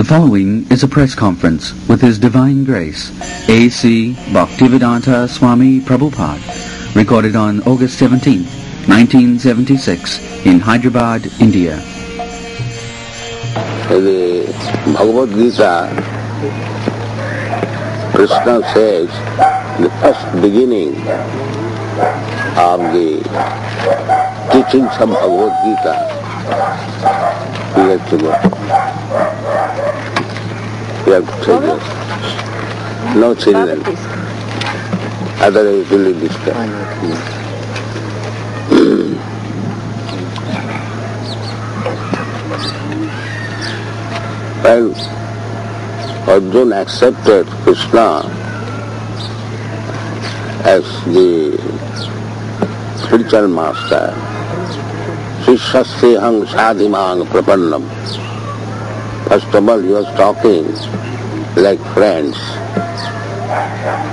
following is a press conference with His Divine Grace, A.C. Bhaktivedanta Swami Prabhupada, recorded on August 17, 1976, in Hyderabad, India. The Bhagavad Gita, Krishna says, the first beginning of the teachings of Bhagavad Gita, we have to go. We have to take this. No children. Otherwise it will be disturbed. When Arjuna accepted Krishna as the spiritual master, Shishyasthehang sadhimang prapannam. First of all, he was talking like friends.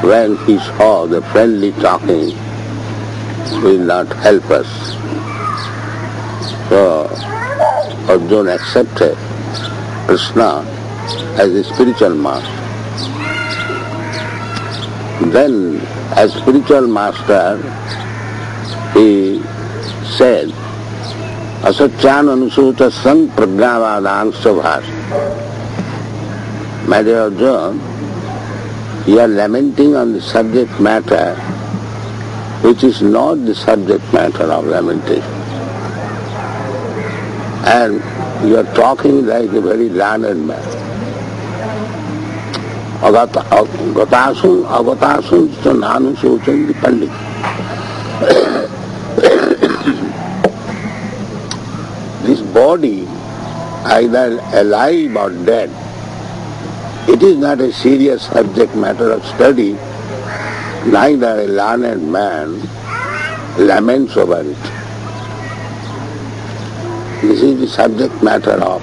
When he saw the friendly talking, he will not help us. So, Arjuna accepted Krishna as a spiritual master. Then, as spiritual master, he said, Asatyan anusuta sang pragnavadan sabhas. My dear Arjuna, you are lamenting on the subject matter which is not the subject matter of lamentation. And you are talking like a very learned man. Agatasun, agatasun, nanu suchan pandit. This body, either alive or dead, it is not a serious subject matter of study. Neither a learned man laments over it. This is the subject matter of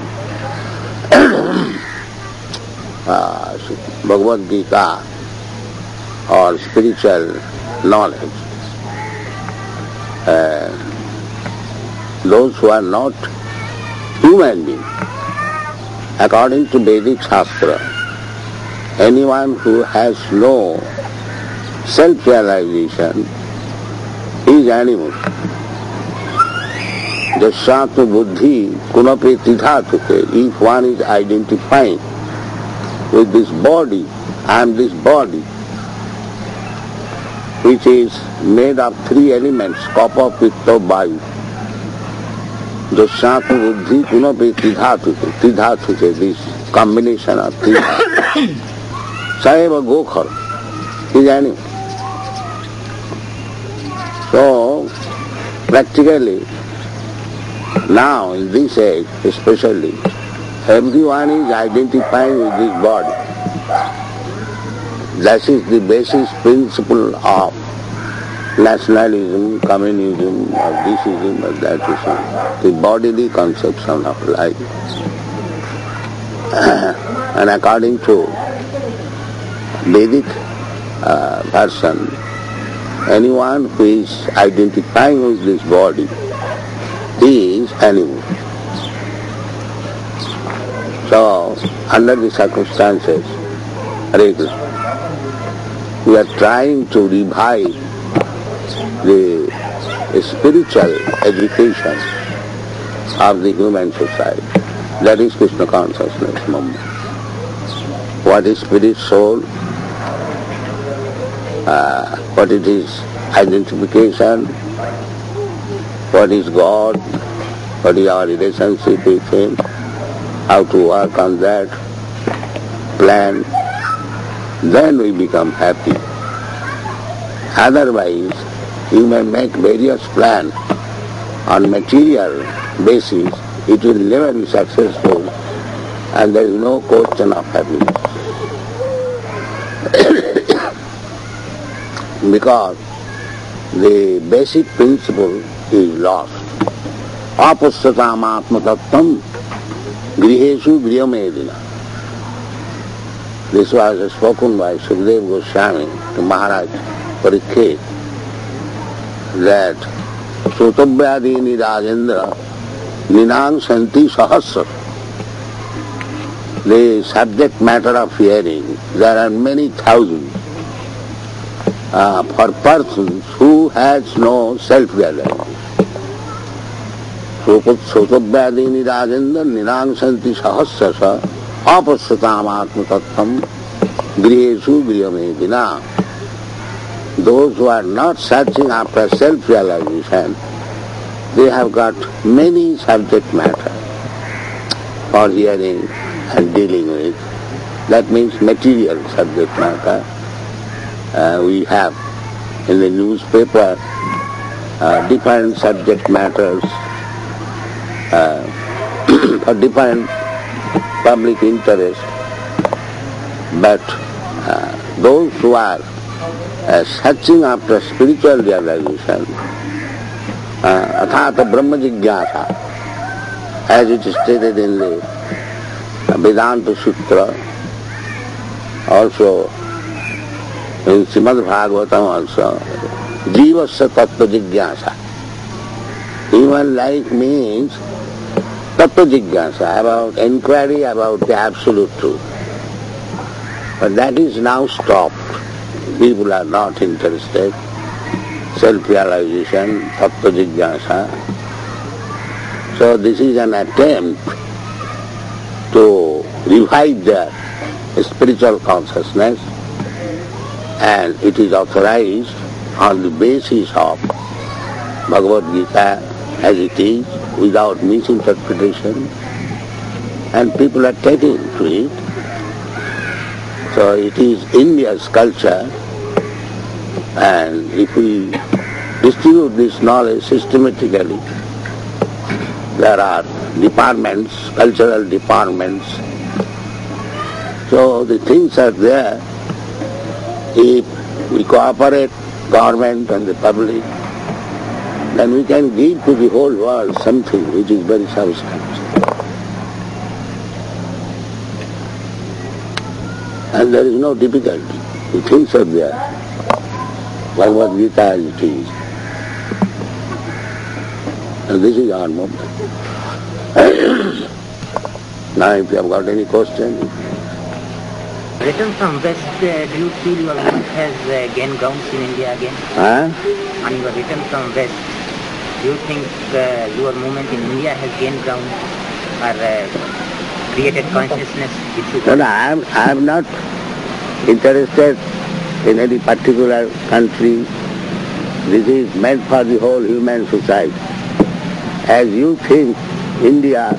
Bhagavad Gita or spiritual knowledge. Those who are not human beings, according to Vedic Shastra, anyone who has no self-realization is animal. Jasyatma buddhi kunape tidhatuke. If one is identifying with this body, I am this body, which is made of three elements, kapha, pitta, vayu. Jasyatma buddhi kunape tidhatuke. Tidhatuke, this combination of three. Saeva gokhar is animal. So, practically, now in this age especially, everyone is identifying with this body. That is the basis principle of nationalism, communism, or thisism, or thatism, the bodily conception of life. And according to Vedic version, anyone who is identifying with this body is animal. So, under the circumstances, we are trying to revive the spiritual education of the human society. That is Krishna consciousness movement. What is spirit, soul, what it is identification, what is God, what is our relationship with Him, how to work on that plan, then we become happy. Otherwise, you may make various plans on material basis, it will never be successful, and there is no question of happiness. Because the basic principle is lost. Apasyatam atma tattvam griheshu griyamedina. This was spoken by Sukadeva Goswami to Maharaj Parikshit, that Sutavyadini Rajendra Ninang Santi Sahasra. the subject matter of hearing, there are many thousands. For persons who has no self-realization. Sotabhyadini rajendra nirangsanti sahasrasa apasyatam atmatattam grihesu griyamedina. Those who are not searching after self-realization, they have got many subject matter for hearing and dealing with. That means material subject matter. We have in the newspaper different subject matters for different public interest, but those who are searching after spiritual realization, athata brahma jigyasa, as it is stated in the Vedanta Sutra, also in Srimad Bhagavatam also, jivasya tattva jigyasa. Human life means tattva jigyasa, about inquiry about the absolute truth. But that is now stopped. People are not interested. Self-realization, tattva jigyasa. So this is an attempt to revive their spiritual consciousness, and it is authorized on the basis of Bhagavad Gita as it is, without misinterpretation, and people are taking to it. So it is India's culture, and if we distribute this knowledge systematically, there are departments, cultural departments. So the things are there. If we cooperate, government and the public, then we can give to the whole world something which is very substantial. And there is no difficulty. The things are there. Bhagavad Gita as it is. And this is our movement. Now if you have got any question. Return from West, do you feel your movement has gained grounds in India again? On your return from West, do you think your movement in India has gained ground or created consciousness? No, I am not interested in any particular country. This is meant for the whole human society. As you think India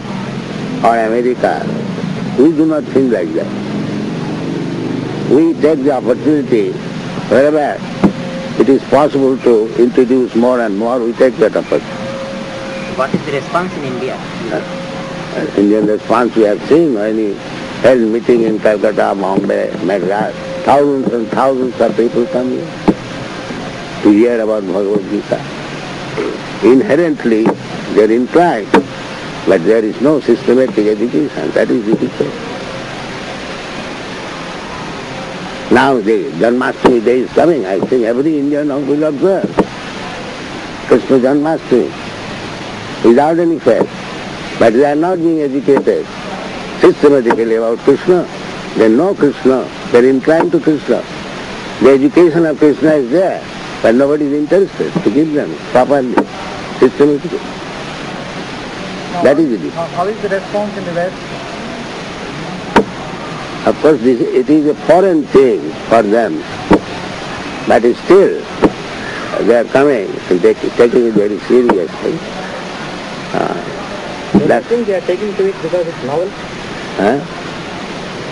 or America, we do not think like that. We take the opportunity wherever it is possible to introduce more and more, we take that opportunity. What is the response in India? Indian response we have seen when he held meeting in Calcutta, Bombay, Madras. Thousands and thousands of people come here to hear about Bhagavad Gita. Inherently they are inclined, but there is no systematic education. That is difficult. Now the Janmashtami day is coming. I think every Indian will observe Krishna Janmashtami without any fail. But they are not being educated systematically about Krishna. They know Krishna. They are inclined to Krishna. The education of Krishna is there, but nobody is interested to give them properly, systematically. That is it. How is the response in the West? Of course, it is a foreign thing for them, but still they are coming and taking it very seriously. Do you think they are taking to it because it's novel?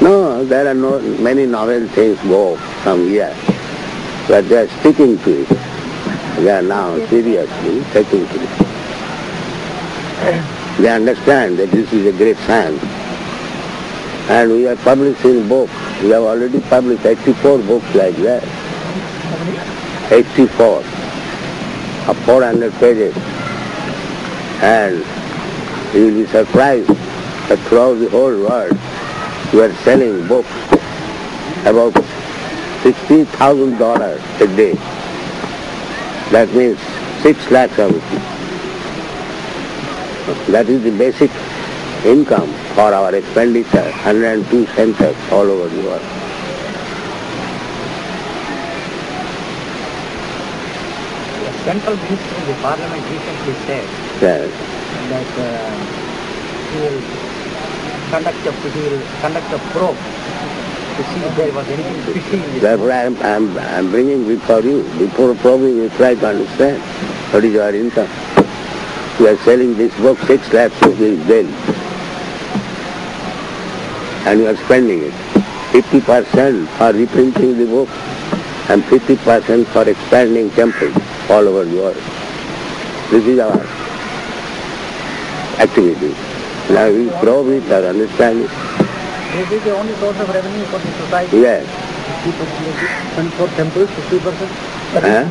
No, there are many novel things go from here, but they are sticking to it. They are now seriously taking to it. They understand that this is a great science. And we are publishing books. We have already published 84 books like that. 84 of 400 pages. And you will be surprised that throughout the whole world we are selling books about $60,000 a day. That means 6 lakhs of rupees. That is the basic income for our expenditure, 102 centers all over the world. The central minister in the parliament recently said Yes. that he will conduct a probe to see if there was anything fishy in this. Therefore I'm bringing before you. Before probing you try to understand what is your income. You are selling this book 6 lakhs rupees daily. And you are spending it. 50% for reprinting the book and 50% for expanding temples all over the world. This is our activity. Now we probe it or understand it. This is the only source of revenue for the society. Yes. 50% for temples, 50%.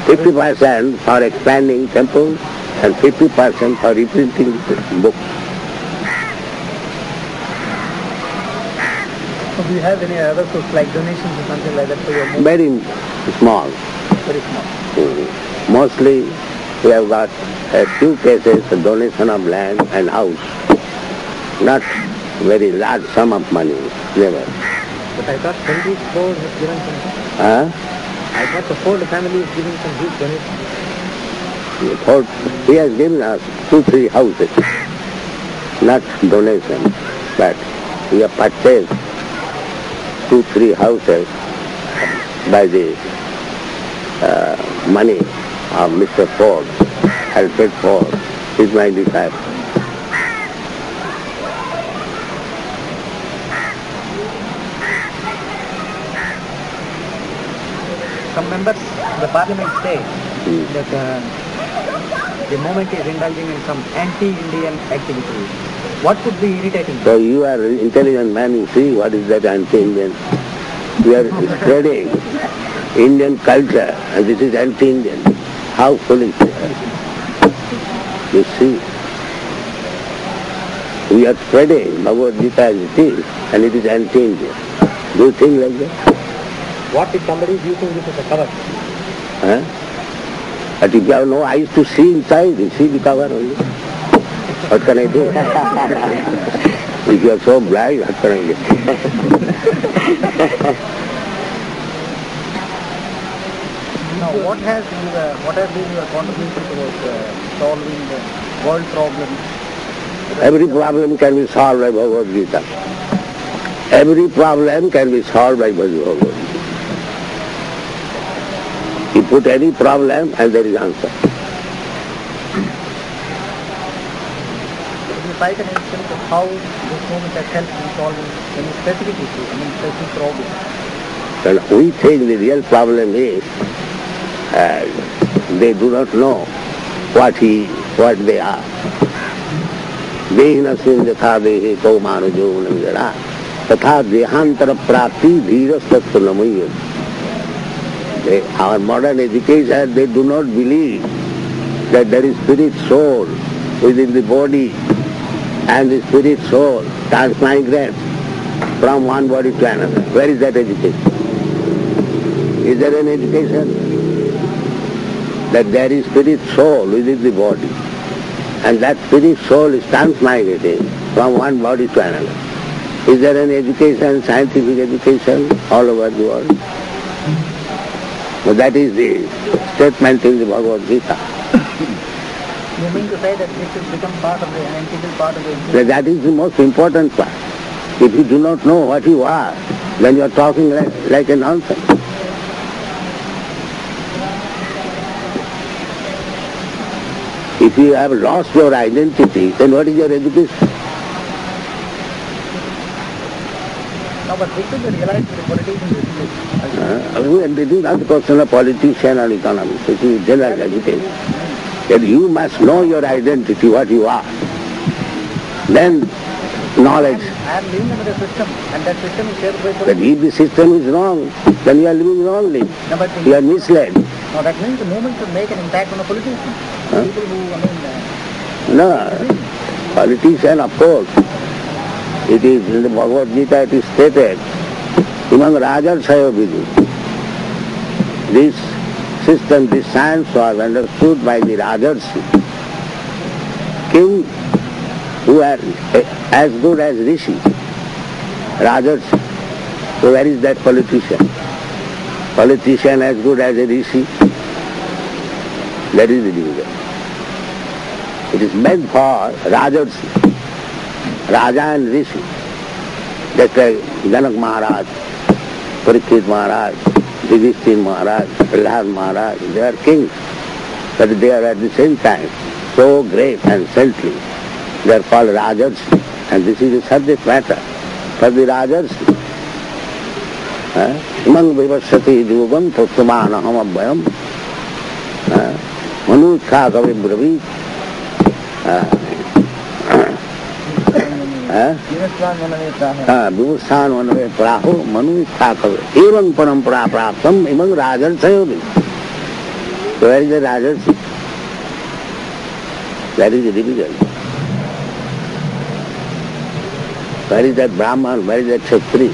50% for expanding temples and 50% for reprinting the book. So do you have any other source like donations or something like that for your movement? Very small. Very small. Mostly we have got a few cases of donation of land and house. Not very large sum of money, never. But I thought Henry Ford has given some. I thought the Ford family is giving some huge donation. He has given us 2-3 houses, not donation, but we have purchased 2-3 houses by the money of Mr. Ford, Alfred Ford. He's my disciple. Some members of the parliament say that the movement is indulging in some anti-Indian activity. What could be irritating? So you are an intelligent man, you see what is that anti-Indian. We are spreading Indian culture and this is anti-Indian. How foolish we are. You see, we are spreading Bhagavad Gita as it is and it is anti-Indian. Do you think like that? What if somebody is using this as a cover? But if you have no eyes to see inside, you see the cover only. What can I do? If you are so blind, what can I do? Now, what has been your contribution towards solving the world problems? Every problem can be solved by Bhagavad Gita. Every problem can be solved by Bhagavad Gita. You put any problem and there is answer. Can you cite an instance of how this movement has helped in solving any specific issue, specific problem? Well, we think the real problem is they do not know what they are. Dehinasmin yatha dehe ko manajo namjara tatha dehantara prapti dhirastatva namayya. Our modern education, they do not believe that there is spirit soul within the body and the spirit soul transmigrate from one body to another. Where is that education? Is there an education that there is spirit soul within the body and that spirit soul is transmigrating from one body to another? Is there an education, scientific education all over the world? So that is the statement in the Bhagavad Gita. You mean to say that this has become part of an integral part of the... That is the most important part. If you do not know what you are, then you are talking like a nonsense. If you have lost your identity, then what is your education? No, but this should be realized to the politicians. This is not a question of politician or economist. It is general education. That you must know your identity, what you are. Then knowledge. I am living under a system, and that system is shaped by... But if the system is wrong, then you are living wrongly. No, but you are misled. No, that means the movement should make an impact on the politicians. People who, No, politician, of course. It is in the Bhagavad Gita, it is stated, among Rajarsaya Vidhi. This system, this science was understood by the Rajarsi. King who are as good as Rishi, Rajas. So where is that politician? Politician as good as a Rishi? That is the division. It is meant for Rajas, Raja and Rishi. Just like Janak Maharaj, Parikshit Maharaj, Yudhishthira Maharaj, Prahlad Maharaj, they are kings, but they are at the same time so great and saintly. They are called Rajas, and this is the subject matter for the Rajas. Imang vivasati yugam tattvānaham abhyam manūkha kavi bravi vivasthān vanave praho manūkha kavi evaṁ parampara prāptam imang rajarsayovi. So where is the Rajarsi? That is the division. Where is that Brahman? Where is that Kshatriya?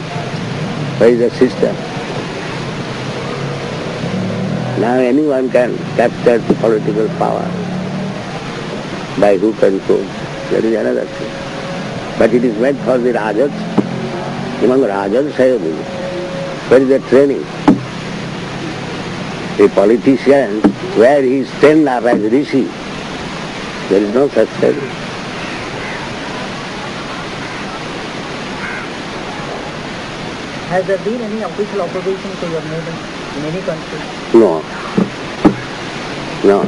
Where is that system? Now anyone can capture the political power by hook and crook. That is another thing. But it is meant for the Rajas. Among Rajas, where is the training? A politician, where he is trained up as Rishi, there is no such thing. Has there been any official observation to your movement in any country? No. No.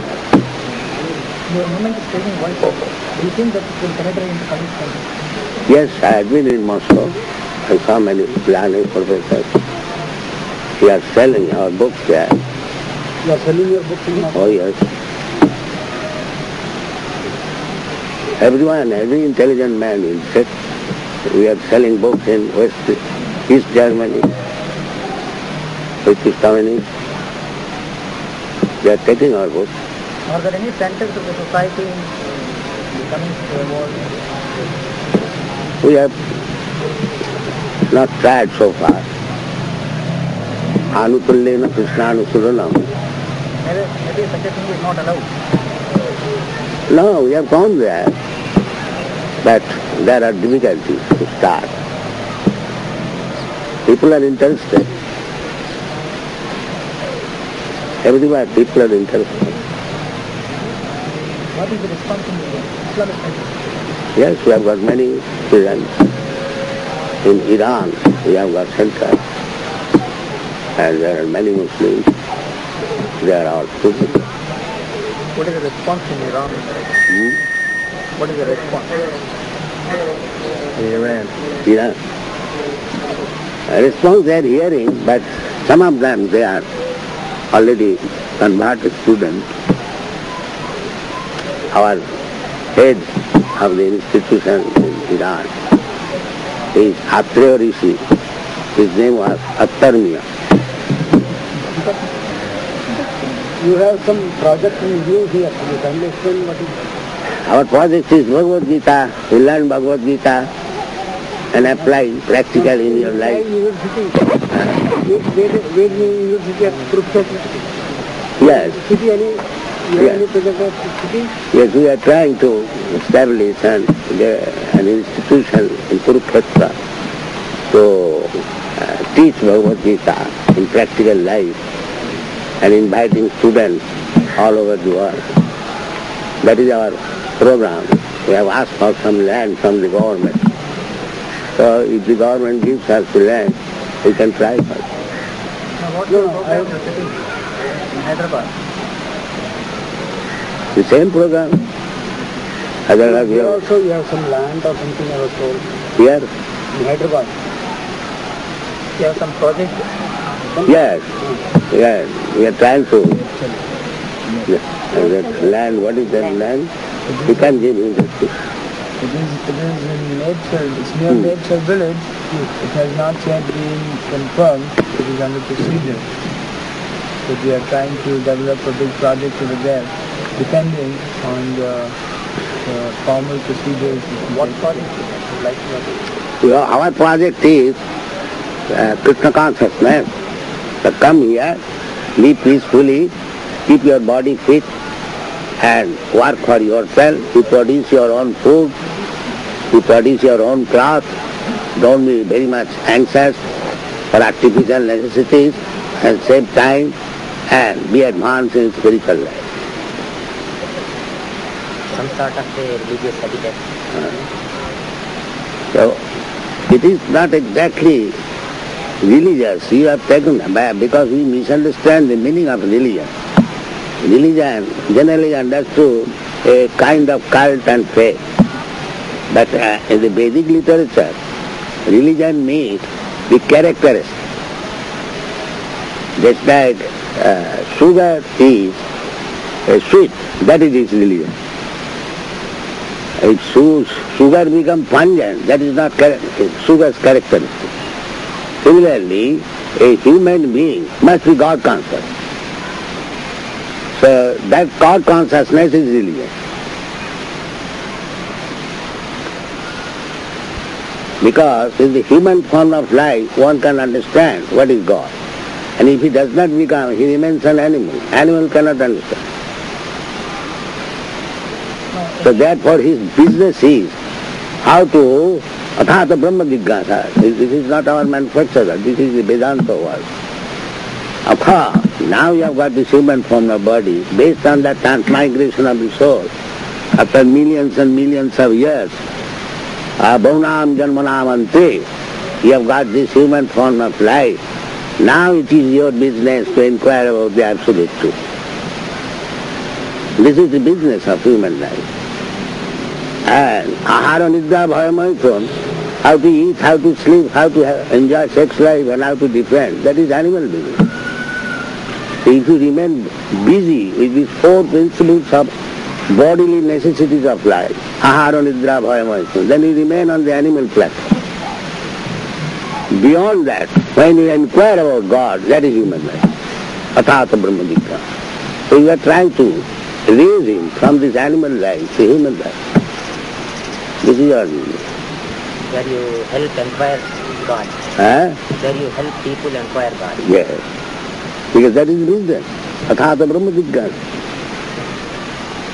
Your movement is taking one step. Do you think that it will penetrate into Kali's country? Yes, I have been in Moscow. I saw many learned professors. We are selling our books there. You are selling your books in Moscow? Oh yes. Everyone, every intelligent man will say, we are selling books in East Germany, which is communist. They are taking our books. Are there any centers of the society in the coming world? We have not tried so far. Anukullena Krishnānusuranam. Maybe such a thing is not allowed. No, we have gone there, but there are difficulties to start. People are interested. Everywhere people are interested. What is the response in Islamic countries? Yes, we have got many students. In Iran, we have got centers. And there are many Muslims. They are our students. What is the response in Iran? What is the response? Iran. A response they are hearing, but some of them they are already converted students. Our head of the institution in Iran is Atreya Rishi. His name was Attarmiya. You have some project in view here. Can you explain what is? Our project is Bhagavad Gita. We learn Bhagavad Gita and apply practically in your life. Where university at Kurukshetra? Yes. City any project at city? Yes, we are trying to establish an institution in Kurukshetra to teach Bhagavad Gita in practical life and inviting students all over the world. That is our program. We have asked for some land from the government. So if the government gives us the land, we can try first. Now what is the program you're setting in Hyderabad? The same program. Hyderabad, Here also you have some land or something I was told. Here? In Hyderabad. You have some project? Yes. Yes. We are trying to. That land, what is that land? You can give me the It is in Nature, it's near Nature village. It has not yet been confirmed. It is under procedure. But we are trying to develop a big project over there, depending on the formal procedures. What project would you like to do? Our project is Krishna consciousness. So come here, live peacefully, keep your body fit, and work for yourself. You produce your own food, You produce your own cloth, don't be very much anxious for artificial necessities, and save time and be advanced in spiritual life. Some sort of a religious habitat. So, it is not exactly religious. You have taken, because we misunderstand the meaning of religion. Religion generally understood a kind of cult and faith. But in the Vedic literature, religion means the characteristics. Just like sugar is sweet, that is its religion. If sugar becomes pungent, that is not sugar's characteristic. Similarly, a human being must be God conscious. So that God consciousness is religion. Because in the human form of life, one can understand what is God. And if he does not become, he remains an animal. Animal cannot understand. So therefore his business is how to athata brahma jignasa. This is not our manufacturer, this is the Vedanta world. Now you have got this human form of body, based on that transmigration of the soul, after millions and millions of years, Bhaunam Janmanam Ante, you have got this human form of life. Now it is your business to inquire about the absolute truth. This is the business of human life. And ahara nidra bhayamaithon, how to eat, how to sleep, how to enjoy sex life and how to defend, that is animal business. So if you remain busy with these four principles of bodily necessities of life, ahara nidra bhayamaithon, then you remain on the animal platform. Beyond that, when you inquire about God, that is human life. Athata brahma jignasa. So you are trying to raise him from this animal life to human life. This is your business. Where you help inquire God. Where you help people inquire God. Yes. Because that is business. Athata brahma jignasa.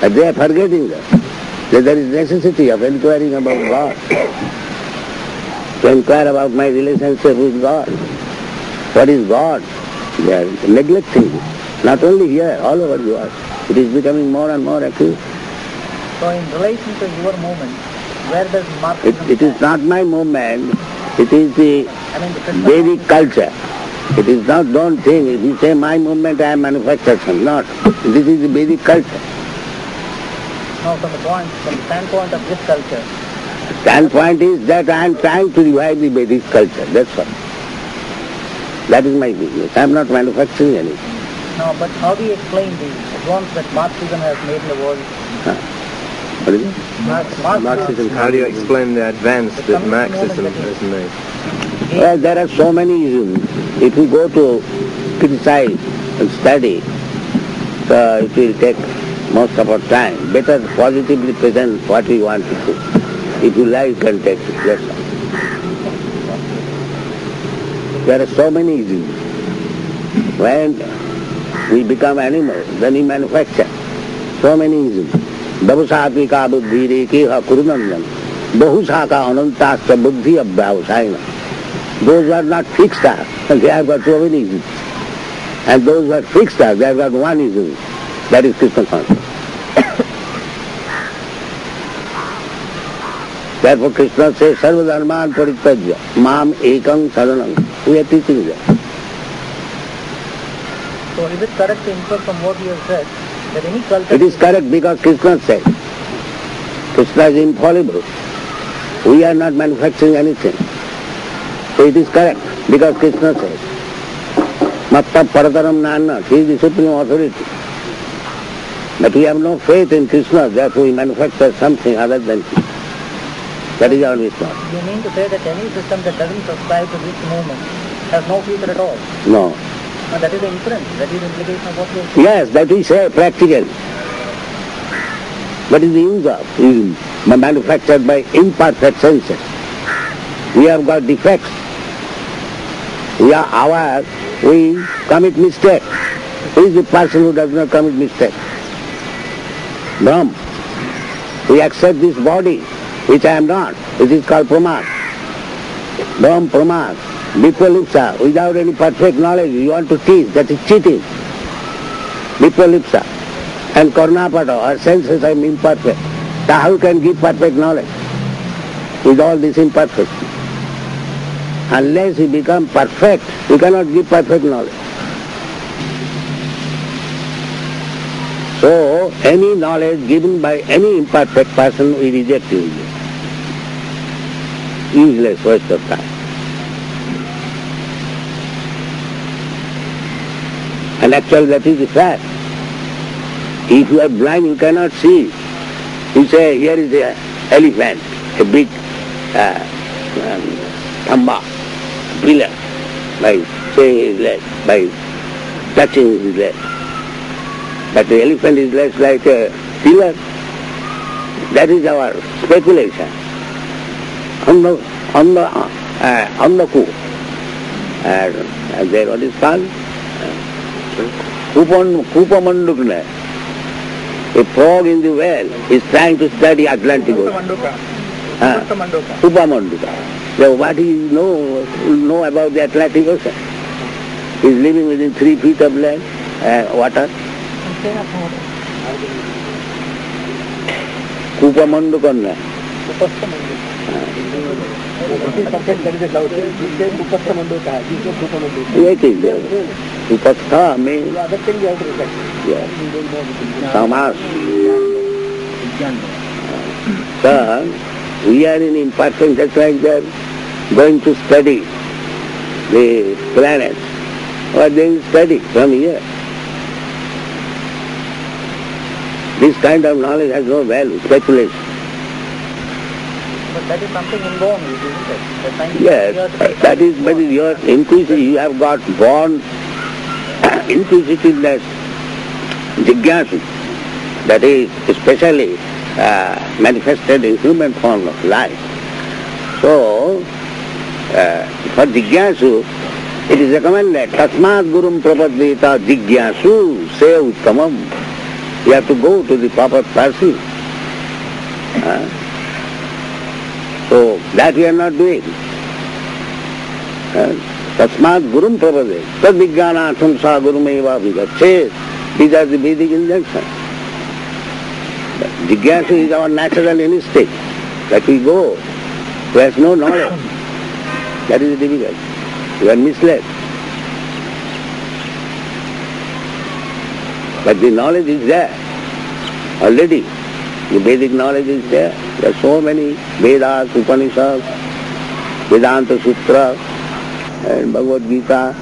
And they are forgetting that there is necessity of inquiring about God. To inquire about my relationship with God. What is God? They are neglecting it. Not only here, all over the world. It is becoming more and more acute. So in relation to your movement, where does Marxism It is not my movement, it is the Vedic culture. It is not, don't think, if you say my movement, I am manufactured some. Not. This is the Vedic culture. No, from the standpoint of this culture. Standpoint is that I am trying to revive the Vedic culture, that's all. That is my business. I am not manufacturing anything. No, but how do you explain the advance that Marxism has made in the world? What is it? Marxism. How do you explain the advance that Marxism has made? Well, there are so many isms. If you go to criticize and study, so it will take most of our time. Better positively present what we want to do. If you like, you can take it. That's all. There are so many isms. When we become animals, then we manufacture so many isms. Bhavusātvika buddhi rekeha kurunanam. Bahusāka anantasya buddhi abhyavasayana. Those who are not fixed are, they have got so many isms. And those who are fixed are, they have got one ism. That is Krishna consciousness. Therefore Krishna says, Sarva dharman parityajya, mam ekam saranam. We are teaching that. So is it correct to infer from what you have said that any culture... It is correct because Krishna said. Krishna is infallible. We are not manufacturing anything. So it is correct because Krishna says. Matta parataram nana, he is the supreme authority. But we have no faith in Krishna, therefore we manufacture something other than Krishna. That is our response. You mean to say that any system that doesn't subscribe to this movement has no future at all? No. No, that is the inference, that is the implication of what you have said. Yes, that we say practically. What is the use of? Is manufactured by imperfect senses. We have got defects. We are aware, we commit mistake. Who is the person who does not commit mistake? Brahm. We accept this body. which I am not. It is called pramad. Brahm pramad. Vipralipsa, without any perfect knowledge, you want to teach, that is cheating. Vipralipsa. And karnapata, our senses are imperfect. So how can you give perfect knowledge with all this imperfection? Unless you become perfect, you cannot give perfect knowledge. So, any knowledge given by any imperfect person, we reject it. Useless waste of time. And actually that is the fact. If you are blind, you cannot see. You say, here is an elephant, a big thamba, pillar, by saying his leg, by touching his leg. But the elephant is less like a pillar. That is our speculation. On the coup. And there what is called? Kupamandukna. A frog in the well is trying to study Atlantic Ocean. Kupamanduka. So what he know about the Atlantic Ocean? He is living within 3 feet of land, water. Kupamandukanna. एक ही उपस्था में समास. So we are in imperfect, just like they are going to study the planets, or they will study from here. This kind of knowledge has no value, speculation. But that is something inborn, isn't it? Yes, that is, but your intuition, you have got born inquisitiveness, jigyasu, that is especially manifested in human form of life. So, for jigyasu, it is recommended, tasmat gurum prapaddeta jigyasu se uttamam. You have to go to the proper person. So, that we are not doing. Tasmat gurum prapaddeta tad vijnanatham sa gurumeva vigachet. These are the Vedic injunctions. Jigyasu is our natural instinct, that we go, who has no knowledge. That is difficult. You are misled. But the knowledge is there already. The Vedic knowledge is there. There are so many Vedas, Upanishads, Vedanta Sutra, and Bhagavad Gita,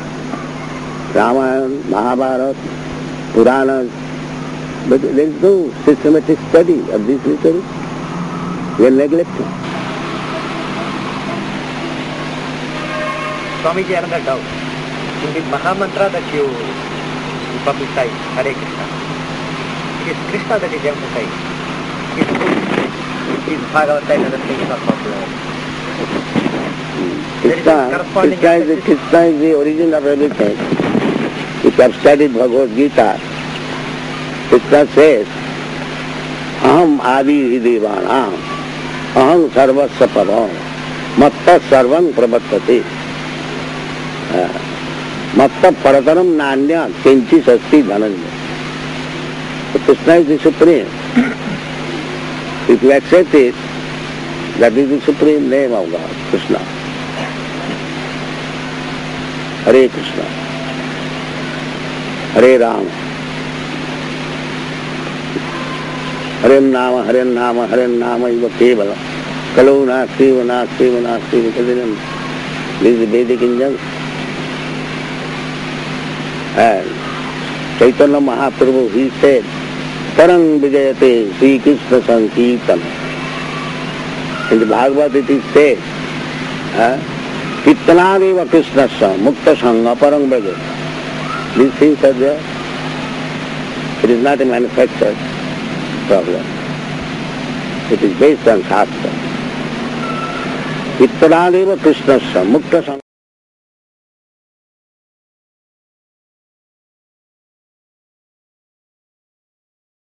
Ramayana, Mahabharata, Puranas. But there is no systematic study of this literature. We are neglecting. Swamiji, another doubt. In the Mahamantra that you publicize, Hare Krishna, it is Krishna that is emphasized. His Bhagavata and other things are popular. Krishna is the origin of everything. If you have studied Bhagavad Gita, Krishna says, Aham adi devanam, aham sarvasya param, matta sarvam pravattate, matta parataram nanya kinchi sasti dhananya. So Krishna is the supreme. If you accept it, that is the supreme name of God, Krishna. Hare Krishna, Hare Rama, Hare Nama, Hare Nama, Hare Nama iva kevala, kalau nasti nasti nasti vikadinam. This is the Vedic injunction. And Chaitanya Mahaprabhu, he said, Parang Vijayate Sri Krishna Sankirtana. In the Bhagavad it is said, Kittanadeva Krishnasya Mukta Sangha Parang Vijayate. These things are there. It is not a manufactured problem. It is based on Shastra. Kittanadeva Krishnasya Mukta Sangha.